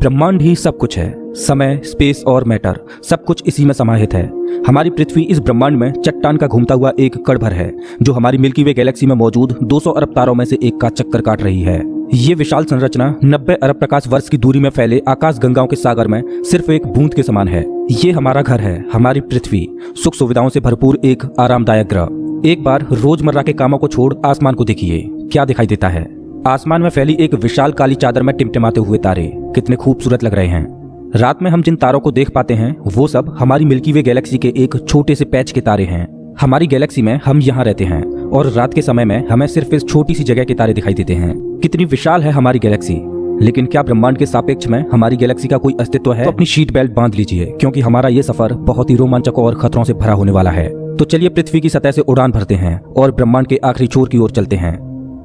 ब्रह्मांड ही सब कुछ है। समय, स्पेस और मैटर सब कुछ इसी में समाहित है। हमारी पृथ्वी इस ब्रह्मांड में चट्टान का घूमता हुआ एक कण भर है जो हमारी मिल्की वे गैलेक्सी में मौजूद 200 अरब तारों में से एक का चक्कर काट रही है। ये विशाल संरचना 90 अरब प्रकाश वर्ष की दूरी में फैले आकाश गंगाओं के सागर में सिर्फ एक बूंद के समान है। ये हमारा घर है, हमारी पृथ्वी, सुख सुविधाओं से भरपूर एक आरामदायक ग्रह। एक बार रोजमर्रा के कामों को छोड़ आसमान को देखिए, क्या दिखाई देता है। आसमान में फैली एक विशाल काली चादर में टिमटिमाते हुए तारे कितने खूबसूरत लग रहे हैं। रात में हम जिन तारों को देख पाते हैं वो सब हमारी मिल्की वे गैलेक्सी के एक छोटे से पैच के तारे हैं। हमारी गैलेक्सी में हम यहाँ रहते हैं और रात के समय में हमें सिर्फ इस छोटी सी जगह के तारे दिखाई देते हैं। कितनी विशाल है हमारी गैलेक्सी, लेकिन क्या ब्रह्मांड के सापेक्ष में हमारी गैलेक्सी का कोई अस्तित्व है? तो अपनी शीट बेल्ट बांध लीजिए, क्योंकि हमारा ये सफर बहुत ही रोमांचक और खतरों से भरा होने वाला है। तो चलिए पृथ्वी की सतह से उड़ान भरते हैं और ब्रह्मांड के आखिरी छोर की ओर चलते हैं।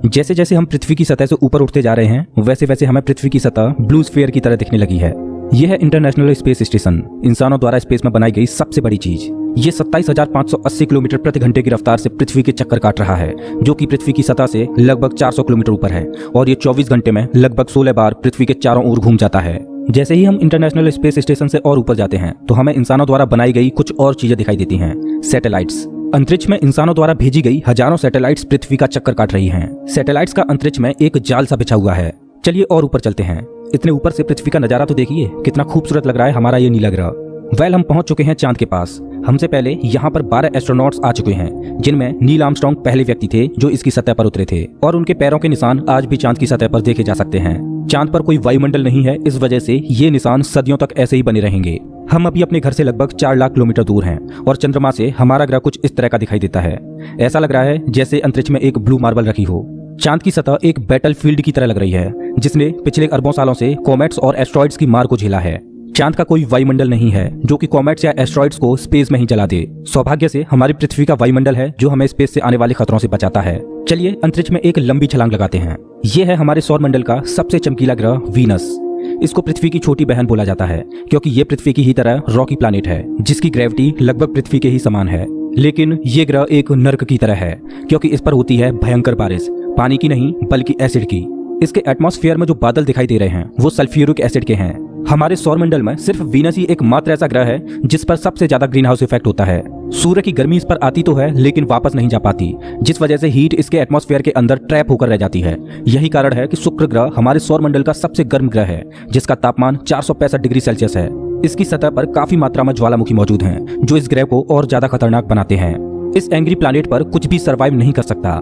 जैसे जैसे हम पृथ्वी की सतह से ऊपर उठते जा रहे हैं वैसे वैसे हमें पृथ्वी की सतह ब्लू स्फीयर की तरह दिखने लगी है। यह है इंटरनेशनल स्पेस स्टेशन, इंसानों द्वारा स्पेस में बनाई गई सबसे बड़ी चीज। ये 27,580 किलोमीटर प्रति घंटे की रफ्तार से पृथ्वी के चक्कर काट रहा है, जो कि पृथ्वी की सतह से लगभग 400 किलोमीटर ऊपर है। और ये 24 घंटे में लगभग 16 बार पृथ्वी के चारों ओर घूम जाता है। जैसे ही हम इंटरनेशनल स्पेस स्टेशन से और ऊपर जाते हैं तो हमें इंसानों द्वारा बनाई गई कुछ और चीजें दिखाई देती हैं। सैटेलाइट्स। अंतरिक्ष में इंसानों द्वारा भेजी गई हजारों सैटेलाइट्स पृथ्वी का चक्कर काट रही हैं। सैटेलाइट्स का अंतरिक्ष में एक जाल सा बिछा हुआ है। चलिए और ऊपर चलते हैं। इतने ऊपर से पृथ्वी का नजारा तो देखिए, कितना खूबसूरत लग रहा है हमारा ये नीला ग्रह। वेल, हम पहुंच चुके हैं चांद के पास। हमसे पहले यहाँ पर 12 एस्ट्रोनॉट्स आ चुके हैं, जिनमें नील आर्मस्ट्रांग पहले व्यक्ति थे जो इसकी सतह पर उतरे थे, और उनके पैरों के निशान आज भी चांद की सतह पर देखे जा सकते हैं। चांद पर कोई वायुमंडल नहीं है, इस वजह से ये निशान सदियों तक ऐसे ही बने रहेंगे। हम अभी अपने घर से लगभग 4 लाख किलोमीटर दूर हैं और चंद्रमा से हमारा ग्रह कुछ इस तरह का दिखाई देता है। ऐसा लग रहा है जैसे अंतरिक्ष में एक ब्लू मार्बल रखी हो। चांद की सतह एक बैटल फील्ड की तरह लग रही है, जिसने पिछले अरबों सालों से कॉमेट्स और एस्ट्रॉइड्स की मार को झेला है। चांद का कोई वायुमंडल नहीं है जो कि कॉमेट्स या एस्ट्रॉइड्स को स्पेस में ही जला दे। सौभाग्य से हमारी पृथ्वी का वायुमंडल है जो हमें स्पेस से आने वाले खतरों से बचाता है। चलिए अंतरिक्ष में एक लंबी छलांग लगाते हैं। यह है हमारे सौर मंडल का सबसे चमकीला ग्रह वीनस। इसको पृथ्वी की छोटी बहन बोला जाता है, क्योंकि ये पृथ्वी की ही तरह रॉकी प्लैनेट है जिसकी ग्रेविटी लगभग पृथ्वी के ही समान है। लेकिन ये ग्रह एक नर्क की तरह है, क्योंकि इस पर होती है भयंकर बारिश, पानी की नहीं बल्कि एसिड की। इसके एटमॉस्फेयर में जो बादल दिखाई दे रहे हैं वो सल्फ्यूरिक एसिड के हैं। हमारे सौर मंडल में सिर्फ वीनस ही एकमात्र ऐसा ग्रह है जिस पर सबसे ज्यादा ग्रीन हाउस इफेक्ट होता है। सूर्य की गर्मी इस पर आती तो है लेकिन वापस नहीं जा पाती, जिस वजह से हीट इसके एटमॉस्फेयर के अंदर ट्रैप होकर रह जाती है। यही कारण है कि शुक्र ग्रह हमारे सौर मंडल का सबसे गर्म ग्रह है, जिसका तापमान 465 डिग्री सेल्सियस है। इसकी सतह पर काफी मात्रा में ज्वालामुखी मौजूद हैं, जो इस ग्रह को और ज्यादा खतरनाक बनाते हैं। इस एंग्री प्लैनेट पर कुछ भी सर्वाइव नहीं कर सकता।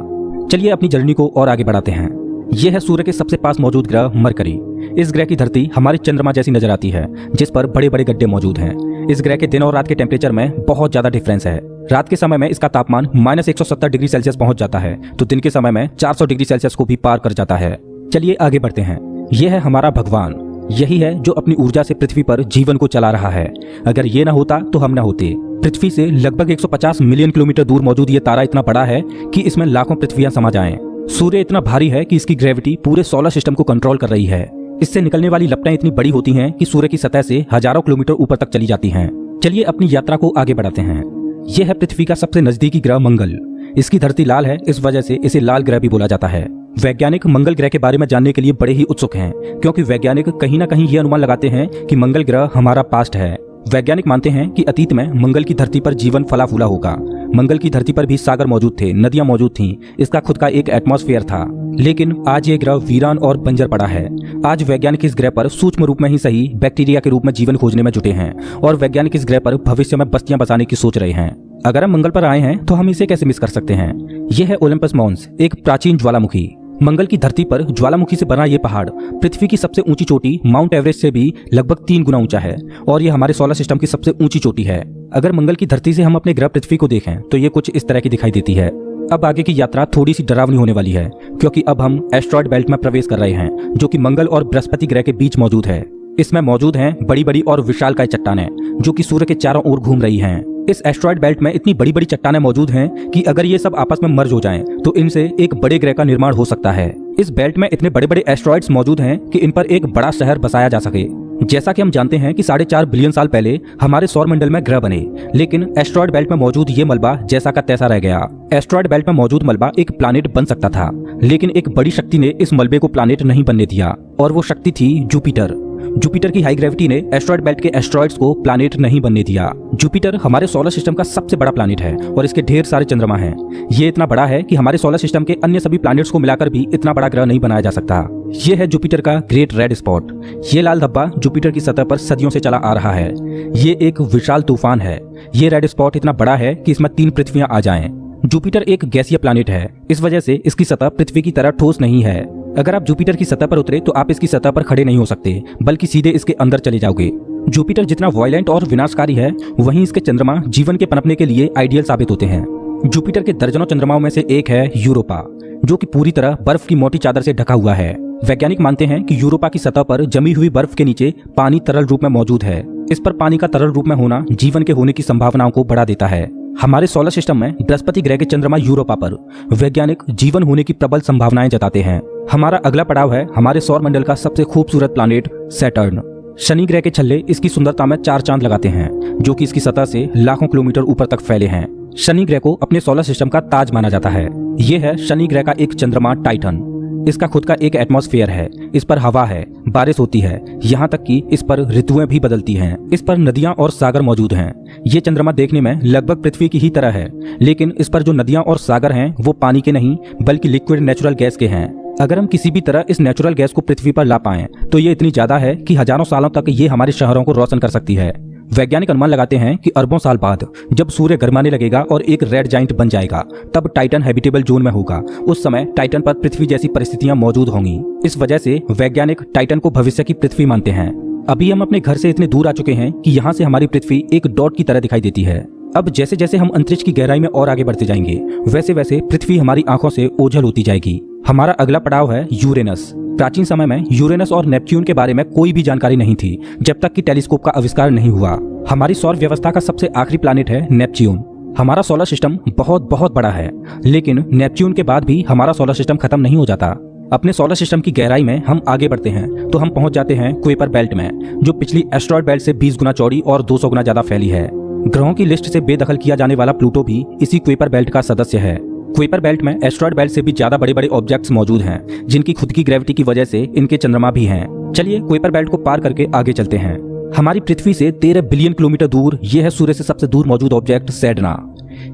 चलिए अपनी जर्नी को और आगे बढ़ाते हैं। यह है सूर्य के सबसे पास मौजूद ग्रह मरकरी। इस ग्रह की धरती हमारे चंद्रमा जैसी नजर आती है, जिस पर बड़े बड़े गड्ढे मौजूद हैं। इस ग्रह के दिन और रात के टेम्परेचर में बहुत ज्यादा डिफरेंस है। रात के समय में इसका तापमान -170 डिग्री सेल्सियस पहुंच जाता है, तो दिन के समय में 400 डिग्री सेल्सियस को भी पार कर जाता है। चलिए आगे बढ़ते हैं। यह है हमारा भगवान। यही है जो अपनी ऊर्जा से पृथ्वी पर जीवन को चला रहा है। अगर ये ना होता तो हम ना होते। पृथ्वी से लगभग 150 मिलियन किलोमीटर दूर मौजूद ये तारा इतना बड़ा है कि इसमें लाखों पृथ्वियां समा जाएं। सूर्य इतना भारी है कि इसकी ग्रेविटी पूरे सोलर सिस्टम को कंट्रोल कर रही है। इससे निकलने वाली लपटें इतनी बड़ी होती हैं कि सूर्य की सतह से हजारों किलोमीटर ऊपर तक चली जाती हैं। चलिए अपनी यात्रा को आगे बढ़ाते हैं। यह है पृथ्वी का सबसे नजदीकी ग्रह मंगल। इसकी धरती लाल है, इस वजह से इसे लाल ग्रह भी बोला जाता है। वैज्ञानिक मंगल ग्रह के बारे में जानने के लिए बड़े ही उत्सुक हैं, क्योंकि वैज्ञानिक कहीं ना कहीं ये अनुमान लगाते हैं कि मंगल ग्रह हमारा पास्ट है। वैज्ञानिक मानते हैं कि अतीत में मंगल की धरती पर जीवन फला फूला होगा। मंगल की धरती पर भी सागर मौजूद थे, नदियां मौजूद थीं, इसका खुद का एक एटमॉस्फेयर था। लेकिन आज ये ग्रह वीरान और बंजर पड़ा है। आज वैज्ञानिक इस ग्रह पर सूक्ष्म रूप में ही सही बैक्टीरिया के रूप में जीवन खोजने में जुटे हैं, और वैज्ञानिक इस ग्रह पर भविष्य में बस्तियां बसाने की सोच रहे हैं। अगर हम मंगल पर आए हैं तो हम इसे कैसे मिस कर सकते हैं। यह है ओलंपस मॉन्स, एक प्राचीन ज्वालामुखी। मंगल की धरती पर ज्वालामुखी से बना ये पहाड़ पृथ्वी की सबसे ऊंची चोटी माउंट एवरेस्ट से भी लगभग 3 गुना ऊंचा है, और ये हमारे सोलर सिस्टम की सबसे ऊंची चोटी है। अगर मंगल की धरती से हम अपने ग्रह पृथ्वी को देखें तो ये कुछ इस तरह की दिखाई देती है। अब आगे की यात्रा थोड़ी सी डरावनी होने वाली है, क्योंकि अब हम एस्ट्रॉयड बेल्ट में प्रवेश कर रहे हैं, जो कि मंगल और बृहस्पति ग्रह के बीच मौजूद है। इसमें मौजूद हैं बड़ी बड़ी और विशालकाय चट्टानें, जो कि सूर्य के चारों ओर घूम रही हैं। इस एस्ट्रॉयड बेल्ट में इतनी बड़ी बड़ी चट्टानें मौजूद हैं कि अगर ये सब आपस में मर्ज हो जाएं, तो इनसे एक बड़े ग्रह का निर्माण हो सकता है। इस बेल्ट में इतने बड़े बड़े एस्ट्रॉयड्स मौजूद हैं कि इन पर एक बड़ा शहर बसाया जा सके। जैसा कि हम जानते हैं कि 4.5 बिलियन साल पहले हमारे सौर मंडल में ग्रह बने, लेकिन एस्ट्रॉयड बेल्ट में मौजूद ये मलबा जैसा का तैसा रह गया। एस्ट्रॉयड बेल्ट में मौजूद मलबा एक प्लैनेट बन सकता था, लेकिन एक बड़ी शक्ति ने इस मलबे को प्लैनेट नहीं बनने दिया, और वो शक्ति थी जुपिटर। जुपिटर की हाई ग्रेविटी ने एस्ट्रॉयड बेल्ट के एस्ट्रॉयड्स को प्लैनेट नहीं बनने दिया। जुपिटर हमारे सोलर सिस्टम का सबसे बड़ा प्लैनेट है और इसके ढेर सारे चंद्रमा हैं। ये इतना बड़ा है कि हमारे सोलर सिस्टम के अन्य सभी प्लैनेट्स को मिलाकर भी इतना बड़ा ग्रह नहीं बनाया जा सकता। ये है जुपिटर का ग्रेट रेड स्पॉट। ये लाल धब्बा जुपिटर की सतह पर सदियों से चला आ रहा है। ये एक विशाल तूफान है। ये रेड स्पॉट इतना बड़ा है कि इसमें 3 पृथ्वियां आ जाएं। जुपिटर एक गैसीय प्लैनेट है, इस वजह से इसकी सतह पृथ्वी की तरह ठोस नहीं है। अगर आप जुपिटर की सतह पर उतरे तो आप इसकी सतह पर खड़े नहीं हो सकते, बल्कि सीधे इसके अंदर चले जाओगे। जुपिटर जितना वायलेंट और विनाशकारी है, वहीं इसके चंद्रमा जीवन के पनपने के लिए आइडियल साबित होते हैं। जुपिटर के दर्जनों चंद्रमाओं में से एक है यूरोपा, जो कि पूरी तरह बर्फ की मोटी चादर से ढका हुआ है। वैज्ञानिक मानते हैं कि यूरोपा की सतह पर जमी हुई बर्फ के नीचे पानी तरल रूप में मौजूद है। इस पर पानी का तरल रूप में होना जीवन के होने की संभावनाओं को बढ़ा देता है। हमारे सोलर सिस्टम में बृहस्पति ग्रह के चंद्रमा यूरोपा पर वैज्ञानिक जीवन होने की प्रबल संभावनाएं जताते हैं। हमारा अगला पड़ाव है हमारे सौर मंडल का सबसे खूबसूरत प्लैनेट सैटर्न। शनि ग्रह के छल्ले इसकी सुंदरता में 4 चांद लगाते हैं, जो कि इसकी सतह से लाखों किलोमीटर ऊपर तक फैले हैं। शनि ग्रह को अपने सोलर सिस्टम का ताज माना जाता है। यह है शनि ग्रह का एक चंद्रमा टाइटन। इसका खुद का एक एटमॉस्फेयर है। इस पर हवा है, बारिश होती है, यहाँ तक कि इस पर ऋतुएं भी बदलती हैं। इस पर नदियां और सागर मौजूद हैं। ये चंद्रमा देखने में लगभग पृथ्वी की ही तरह है, लेकिन इस पर जो नदियां और सागर हैं वो पानी के नहीं बल्कि लिक्विड नेचुरल गैस के हैं। अगर हम किसी भी तरह इस नेचुरल गैस को पृथ्वी पर ला पाएं तो ये इतनी ज्यादा है कि हजारों सालों तक ये हमारे शहरों को रोशन कर सकती है। वैज्ञानिक अनुमान लगाते हैं कि अरबों साल बाद जब सूर्य गर्माने लगेगा और एक रेड जाइंट बन जाएगा, तब टाइटन हैबिटेबल जोन में होगा। उस समय टाइटन पर पृथ्वी जैसी परिस्थितियां मौजूद होंगी। इस वजह से वैज्ञानिक टाइटन को भविष्य की पृथ्वी मानते हैं। अभी हम अपने घर से इतने दूर आ चुके हैं कि यहाँ से हमारी पृथ्वी एक डॉट की तरह दिखाई देती है। अब जैसे जैसे हम अंतरिक्ष की गहराई में और आगे बढ़ते जाएंगे, वैसे वैसे पृथ्वी हमारी आंखों से ओझल होती जाएगी। हमारा अगला पड़ाव है यूरेनस। प्राचीन समय में यूरेनस और नेपच्यून के बारे में कोई भी जानकारी नहीं थी, जब तक कि टेलीस्कोप का आविष्कार नहीं हुआ। हमारी सौर व्यवस्था का सबसे आखिरी प्लैनेट है नेपच्यून। हमारा सोलर सिस्टम बहुत बहुत बड़ा है, लेकिन नेपच्यून के बाद भी हमारा सोलर सिस्टम खत्म नहीं हो जाता। अपने सोलर सिस्टम की गहराई में हम आगे बढ़ते हैं तो हम पहुंच जाते हैं कुइपर बेल्ट में, जो पिछली एस्ट्रॉयड बेल्ट से 20 गुना चौड़ी और 200 गुना ज्यादा फैली है। ग्रहों की लिस्ट से बेदखल किया जाने वाला प्लूटो भी इसी कुइपर बेल्ट का सदस्य है। कुइपर बेल्ट में एस्ट्रॉयड बेल्ट से भी ज्यादा बड़े बड़े ऑब्जेक्ट्स मौजूद हैं, जिनकी खुद की ग्रेविटी की वजह से इनके चंद्रमा भी हैं। चलिए कुइपर बेल्ट को पार करके आगे चलते हैं। हमारी पृथ्वी से 13 बिलियन किलोमीटर दूर यह है सूर्य से सबसे दूर मौजूद ऑब्जेक्ट सेडना।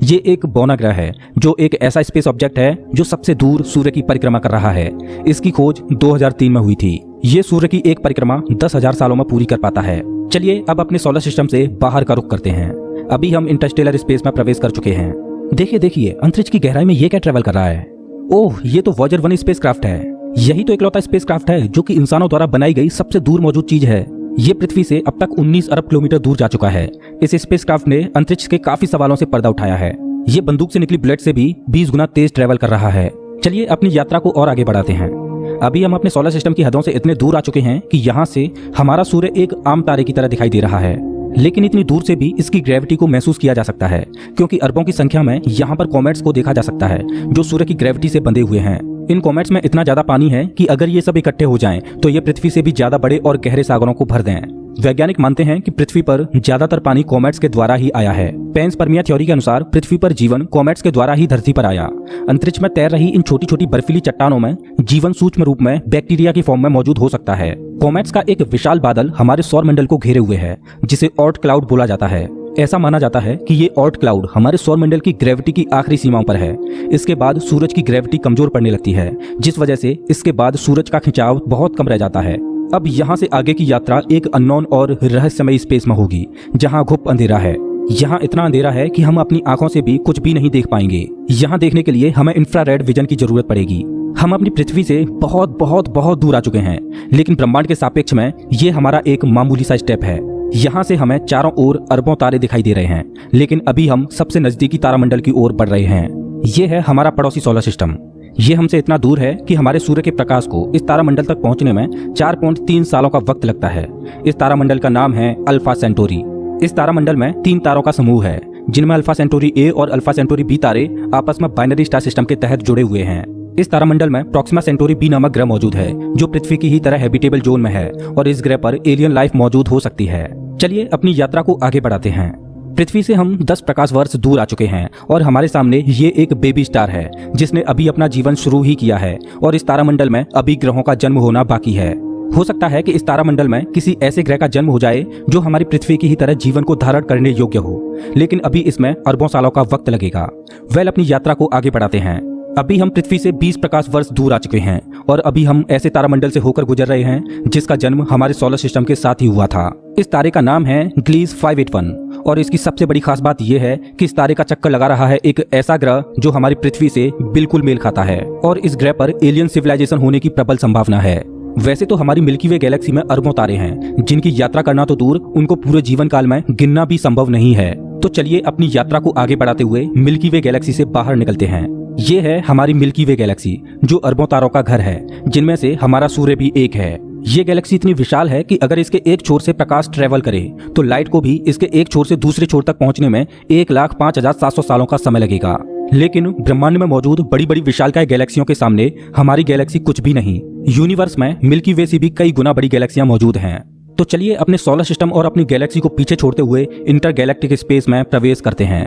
ये एक बौना ग्रह है, जो एक ऐसा स्पेस ऑब्जेक्ट है जो सबसे दूर सूर्य की परिक्रमा कर रहा है। इसकी खोज 2003 में हुई थी। ये सूर्य की एक परिक्रमा 10,000 सालों में पूरी कर पाता है। चलिए अब अपने सोलर सिस्टम से बाहर का रुख करते हैं। अभी हम इंटरस्टेलर स्पेस में प्रवेश कर चुके हैं। देखिए देखिए, अंतरिक्ष की गहराई में ये क्या ट्रेवल कर रहा है। ओह, ये तो वॉयेजर 1 स्पेसक्राफ्ट है। यही तो इकलौता स्पेसक्राफ्ट है जो कि इंसानों द्वारा बनाई गई सबसे दूर मौजूद चीज है। ये पृथ्वी से अब तक 19 अरब किलोमीटर दूर जा चुका है। इस स्पेसक्राफ्ट ने अंतरिक्ष के काफी सवालों से पर्दा उठाया है। ये बंदूक से निकली बुलेट से भी 20 गुना तेज ट्रेवल कर रहा है। चलिए अपनी यात्रा को और आगे बढ़ाते हैं। अभी हम अपने सोलर सिस्टम की हदों से इतने दूर आ चुके हैं कि यहाँ से हमारा सूर्य एक आम तारे की तरह दिखाई दे रहा है, लेकिन इतनी दूर से भी इसकी ग्रेविटी को महसूस किया जा सकता है, क्योंकि अरबों की संख्या में यहाँ पर कॉमेट्स को देखा जा सकता है जो सूर्य की ग्रेविटी से बंधे हुए हैं। इन कॉमेट्स में इतना ज्यादा पानी है कि अगर ये सब इकट्ठे हो जाएं तो ये पृथ्वी से भी ज्यादा बड़े और गहरे सागरों को भर दें। वैज्ञानिक मानते हैं कि पृथ्वी पर ज्यादातर पानी कॉमेट्स के द्वारा ही आया है। पेंसपर्मिया थ्योरी के अनुसार पृथ्वी पर जीवन कॉमेट्स के द्वारा ही धरती पर आया। अंतरिक्ष में तैर रही इन छोटी छोटी बर्फीली चट्टानों में जीवन सूक्ष्म रूप में बैक्टीरिया की फॉर्म में मौजूद हो सकता है। कॉमेट्स का एक विशाल बादल हमारे सौर मंडल को घेरे हुए है, जिसे ऑर्ट क्लाउड बोला जाता है। ऐसा माना जाता है कि ये ऑर्ट क्लाउड हमारे सौर मंडल की ग्रेविटी की आखिरी सीमाओं पर है। इसके बाद सूरज की ग्रेविटी कमजोर पड़ने लगती है, जिस वजह से इसके बाद सूरज का खिंचाव बहुत कम रह जाता है। अब यहाँ से आगे की यात्रा एक अननोन और रहस्यमयी स्पेस में होगी, जहाँ घुप अंधेरा है। यहाँ इतना अंधेरा है कि हम अपनी आंखों से भी कुछ भी नहीं देख पाएंगे। यहाँ देखने के लिए हमें इंफ्रारेड विजन की जरूरत पड़ेगी। हम अपनी पृथ्वी से बहुत बहुत बहुत दूर आ चुके हैं, लेकिन ब्रह्मांड के सापेक्ष में ये हमारा एक मामूली सा स्टेप है। यहाँ से हमें चारों ओर अरबों तारे दिखाई दे रहे हैं, लेकिन अभी हम सबसे नजदीकी तारामंडल की ओर बढ़ रहे हैं। ये है हमारा पड़ोसी सोलर सिस्टम। ये हमसे इतना दूर है कि हमारे सूर्य के प्रकाश को इस तारामंडल तक पहुंचने में 4.3 सालों का वक्त लगता है। इस तारामंडल का नाम है अल्फा सेंटोरी। इस तारामंडल में 3 तारों का समूह है, जिनमें अल्फा सेंटोरी ए और अल्फा सेंटोरी बी तारे आपस में बाइनरी स्टार सिस्टम के तहत जुड़े हुए हैं। इस तारामंडल में प्रॉक्सिमा सेंटोरी बी नामक ग्रह मौजूद है, जो पृथ्वी की ही तरह हैबिटेबल जोन में है और इस ग्रह पर एलियन लाइफ मौजूद हो सकती है। चलिए अपनी यात्रा को आगे बढ़ाते हैं। पृथ्वी से हम 10 प्रकाश वर्ष दूर आ चुके हैं और हमारे सामने ये एक बेबी स्टार है, जिसने अभी अपना जीवन शुरू ही किया है और इस तारामंडल में अभी ग्रहों का जन्म होना बाकी है। हो सकता है कि इस तारामंडल में किसी ऐसे ग्रह का जन्म हो जाए जो हमारी पृथ्वी की ही तरह जीवन को धारण करने योग्य हो, लेकिन अभी इसमें अरबों सालों का वक्त लगेगा। वेल, अपनी यात्रा को आगे बढ़ाते हैं। अभी हम पृथ्वी से 20 प्रकाश वर्ष दूर आ चुके हैं और अभी हम ऐसे तारामंडल से होकर गुजर रहे हैं जिसका जन्म हमारे सोलर सिस्टम के साथ ही हुआ था। इस तारे का नाम है ग्लीस 581 और इसकी सबसे बड़ी खास बात यह है कि इस तारे का चक्कर लगा रहा है एक ऐसा ग्रह जो हमारी पृथ्वी से बिल्कुल मेल खाता है और इस ग्रह पर एलियन सिविलाइजेशन होने की प्रबल संभावना है। वैसे तो हमारी मिल्की वे गैलेक्सी में अरबों तारे हैं जिनकी यात्रा करना तो दूर, उनको पूरे जीवन काल में गिनना भी संभव नहीं है। तो चलिए अपनी यात्रा को आगे बढ़ाते हुए मिल्की वे गैलेक्सी से बाहर निकलते हैं। ये है हमारी मिल्की वे गैलेक्सी जो अरबों तारों का घर है, जिनमें से हमारा सूर्य भी एक है। ये गैलेक्सी इतनी विशाल है कि अगर इसके एक छोर से प्रकाश ट्रेवल करे तो लाइट को भी इसके एक छोर से दूसरे छोर तक पहुंचने में 1,05,700 सालों का समय लगेगा। लेकिन ब्रह्मांड में मौजूद बड़ी बड़ी विशालकाय गैलेक्सियों के सामने हमारी गैलेक्सी कुछ भी नहीं। यूनिवर्स में मिल्की वे से भी कई गुना बड़ी गैलेक्सियां मौजूद हैं। तो चलिए अपने सोलर सिस्टम और अपनी गैलेक्सी को पीछे छोड़ते हुए इंटरगैलेक्टिक स्पेस में प्रवेश करते हैं।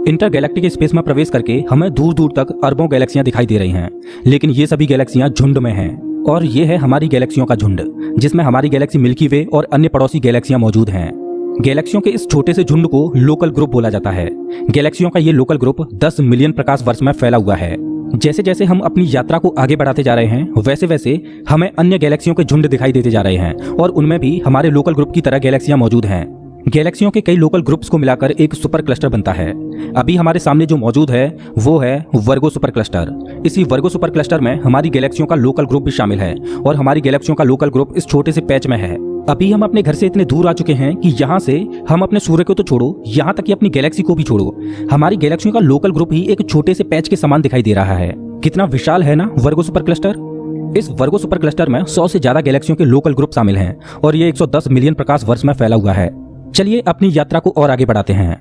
इंटरगैलेक्टिक स्पेस में प्रवेश करके हमें दूर दूर तक अरबों गैलेक्सियां दिखाई दे रही हैं, लेकिन ये सभी गैलेक्सियां झुंड में हैं और ये है हमारी गैलेक्सियों का झुंड, जिसमें हमारी गैलेक्सी मिल्की वे और अन्य पड़ोसी गैलेक्सियां मौजूद हैं। गैलेक्सियों के इस छोटे से झुंड को लोकल ग्रुप बोला जाता है। गैलेक्सियों का ये लोकल ग्रुप 10 मिलियन प्रकाश वर्ष में फैला हुआ है। जैसे जैसे हम अपनी यात्रा को आगे बढ़ाते जा रहे हैं वैसे वैसे हमें अन्य गैलेक्सियों के झुंड दिखाई देते जा रहे हैं और उनमें भी हमारे लोकल ग्रुप की तरह गैलेक्सियां मौजूद हैं। गैलेक्सियों के कई लोकल ग्रुप्स को मिलाकर एक सुपर क्लस्टर बनता है। अभी हमारे सामने जो मौजूद है वो है वर्गो सुपर क्लस्टर। इसी वर्गो सुपर क्लस्टर में हमारी गैलेक्सियों का लोकल ग्रुप भी शामिल है और हमारी गैलेक्सियों का लोकल ग्रुप इस छोटे से पैच में है। अभी हम अपने घर से इतने दूर आ चुके हैं कि यहाँ से हम अपने सूर्य को तो छोड़ो, यहाँ तक कि अपनी गैलेक्सी को भी छोड़ो, हमारी गैलेक्सियों का लोकल ग्रुप ही एक छोटे से पैच के समान दिखाई दे रहा है। कितना विशाल है ना वर्गो सुपर क्लस्टर। इस वर्गो सुपर क्लस्टर में 100 से ज्यादा गैलेक्सियों के लोकल ग्रुप शामिल हैं और ये 110 मिलियन प्रकाश वर्ष में फैला हुआ है। चलिए अपनी यात्रा को और आगे बढ़ाते हैं।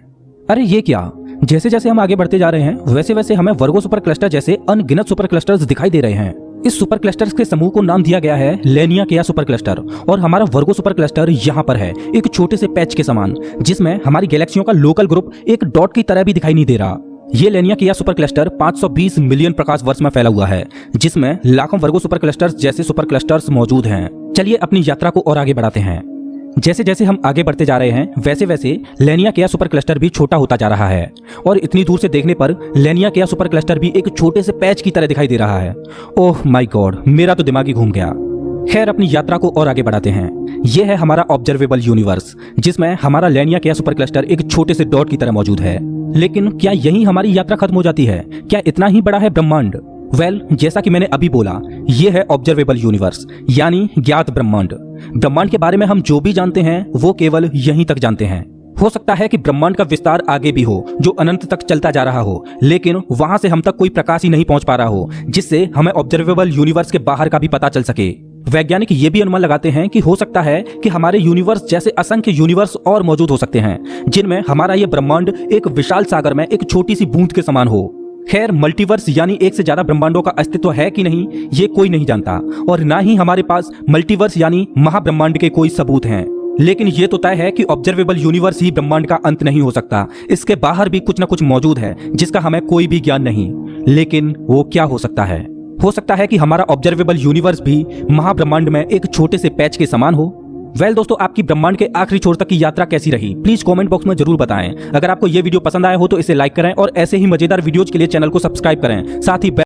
अरे ये क्या, जैसे जैसे हम आगे बढ़ते जा रहे हैं वैसे वैसे हमें वर्गो सुपर क्लस्टर जैसे अनगिनत सुपर क्लस्टर्स दिखाई दे रहे हैं। इस सुपर क्लस्टर्स के समूह को नाम दिया गया है लेनिया केया सुपर क्लस्टर और हमारा वर्गो सुपर क्लस्टर यहाँ पर है एक छोटे से पैच के समान, जिसमें हमारी गैलेक्सियों का लोकल ग्रुप एक डॉट की तरह भी दिखाई नहीं दे रहा। ये लेनिया केया सुपर क्लस्टर 520 मिलियन प्रकाश वर्ष में फैला हुआ है, जिसमें लाखों वर्गो सुपर क्लस्टर्स जैसे सुपर क्लस्टर्स मौजूद हैं। चलिए अपनी यात्रा को और आगे बढ़ाते हैं। जैसे जैसे हम आगे बढ़ते जा रहे हैं वैसे वैसे लेनिया केया सुपर क्लस्टर भी छोटा होता जा रहा है और इतनी दूर से देखने पर लेनिया केया सुपर क्लस्टर भी एक छोटे से पैच की तरह दिखाई दे रहा है। ओह माय गॉड, मेरा तो दिमाग ही घूम गया। खैर अपनी यात्रा को और आगे बढ़ाते हैं। यह है हमारा ऑब्जर्वेबल यूनिवर्स, जिसमें हमारा लेनिया केया सुपर क्लस्टर एक छोटे से डॉट की तरह मौजूद है। लेकिन क्या यही हमारी यात्रा खत्म हो जाती है? क्या इतना ही बड़ा है ब्रह्मांड? वेल, जैसा कि मैंने अभी बोला, यह है ऑब्जर्वेबल यूनिवर्स यानी ज्ञात ब्रह्मांड। ब्रह्मांड के बारे में हम जो भी जानते हैं वो केवल यहीं तक जानते हैं। हो सकता है कि ब्रह्मांड का विस्तार आगे भी हो जो अनंत तक चलता जा रहा हो, लेकिन वहां से हम तक कोई प्रकाश ही नहीं पहुंच पा रहा हो जिससे हमें ऑब्जर्वेबल यूनिवर्स के बाहर का भी पता चल सके। वैज्ञानिक ये भी अनुमान लगाते हैं कि हो सकता है कि हमारे यूनिवर्स जैसे असंख्य यूनिवर्स और मौजूद हो सकते हैं जिनमें हमारा ये ब्रह्मांड एक विशाल सागर में एक छोटी सी बूंद के समान हो। खैर मल्टीवर्स यानी एक से ज्यादा ब्रह्मांडों का अस्तित्व है कि नहीं ये कोई नहीं जानता और ना ही हमारे पास मल्टीवर्स यानी महाब्रह्मांड के कोई सबूत हैं। लेकिन ये तो तय है कि ऑब्जर्वेबल यूनिवर्स ही ब्रह्मांड का अंत नहीं हो सकता, इसके बाहर भी कुछ ना कुछ मौजूद है जिसका हमें कोई भी ज्ञान नहीं। लेकिन वो क्या हो सकता है? हो सकता है कि हमारा ऑब्जर्वेबल यूनिवर्स भी महाब्रह्मांड में एक छोटे से पैच के समान हो। वेल दोस्तों, आपकी ब्रह्मांड के आखिरी छोर तक की यात्रा कैसी रही प्लीज कमेंट बॉक्स में जरूर बताएं। अगर आपको ये वीडियो पसंद आया हो तो इसे लाइक करें और ऐसे ही मजेदार वीडियोज के लिए चैनल को सब्सक्राइब करें। साथ ही